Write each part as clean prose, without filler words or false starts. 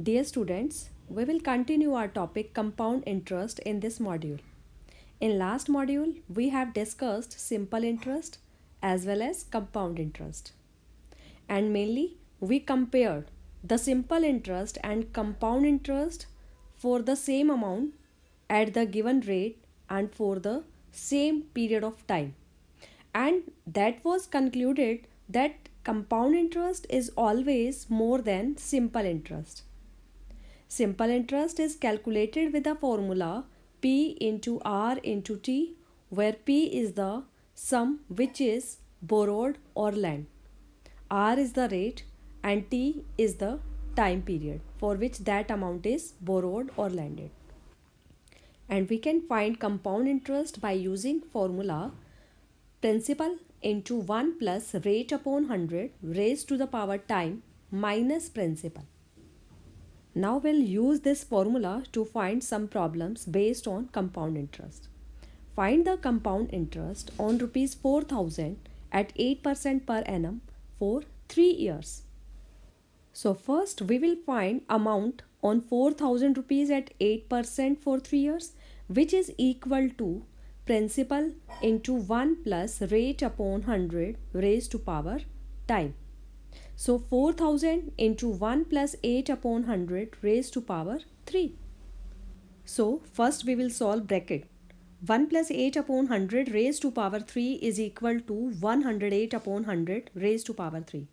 Dear students, we will continue our topic compound interest in this module. In last module, we have discussed simple interest as well as compound interest. And mainly, we compared the simple interest and compound interest for the same amount at the given rate and for the same period of time. And that was concluded that compound interest is always more than simple interest. Simple interest is calculated with the formula P into R into T, where P is the sum which is borrowed or lent. R is the rate and T is the time period for which that amount is borrowed or lended. And we can find compound interest by using formula principal into 1 plus rate upon 100 raised to the power time minus principal. Now we'll use this formula to find some problems based on compound interest. Find the compound interest on rupees 4,000 at 8% per annum for 3 years. So first we will find amount on 4,000 rupees at 8% for 3 years, which is equal to principal into 1 plus rate upon 100 raised to power time. So 4,000 into 1 plus 8 upon 100 raised to power 3. So first we will solve bracket. 1 plus 8 upon 100 raised to power 3 is equal to 108 upon 100 raised to power 3.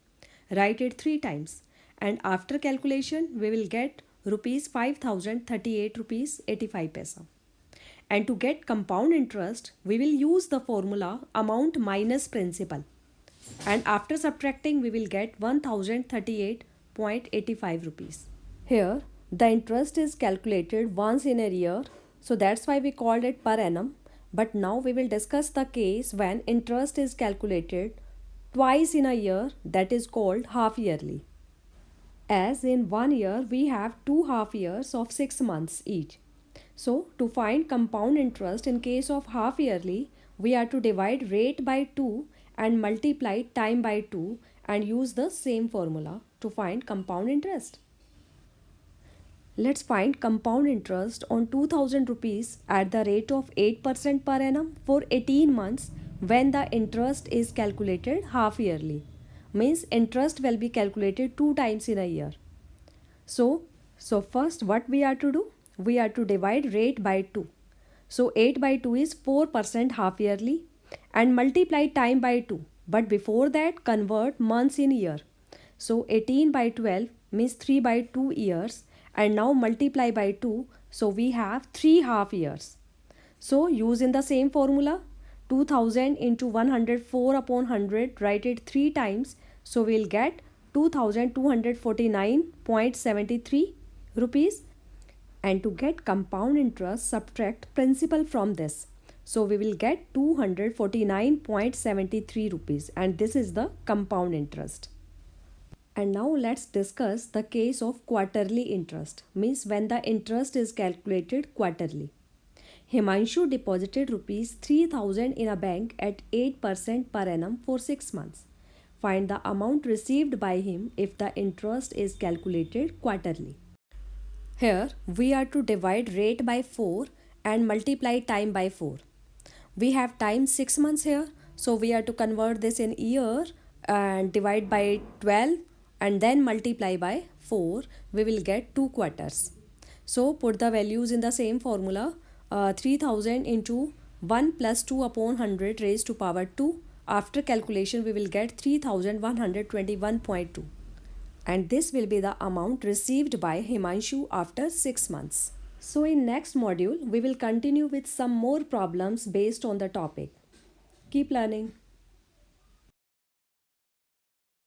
Write it 3 times and after calculation we will get rupees 5,038 rupees 85 paisa. And to get compound interest we will use the formula amount minus principal. And after subtracting we will get 1038.85 rupees. Here the interest is calculated once in a year, so that's why we called it per annum. But now we will discuss the case when interest is calculated twice in a year, that is called half yearly. As in 1 year we have 2 half years of 6 months each. So to find compound interest in case of half yearly, we are to divide rate by 2 and multiply time by 2 and use the same formula to find compound interest. Let's find compound interest on 2000 rupees at the rate of 8% per annum for 18 months when the interest is calculated half yearly. Means interest will be calculated 2 times in a year. So first what we are to do? We are to divide rate by 2. So 8 by 2 is 4% half yearly and multiply time by 2. But before that convert months in year. So 18 by 12 means 3 by 2 years and now multiply by 2. So we have 3 half years. So use in the same formula 2000 into 104 upon 100, write it 3 times. So we'll get 2249.73 rupees. And to get compound interest, subtract principal from this. So we will get 249.73 rupees and this is the compound interest. And now let's discuss the case of quarterly interest, means when the interest is calculated quarterly. Himanshu deposited rupees 3,000 in a bank at 8% per annum for 6 months. Find the amount received by him if the interest is calculated quarterly. Here we are to divide rate by 4 and multiply time by 4. We have time 6 months here, so we are to convert this in year and divide by 12 and then multiply by 4. We will get 2 quarters. So put the values in the same formula. 3000 into 1 plus 2 upon 100 raised to power 2. After calculation we will get 3121.2. And this will be the amount received by Himanshu after 6 months. So in next module, we will continue with some more problems based on the topic. Keep learning.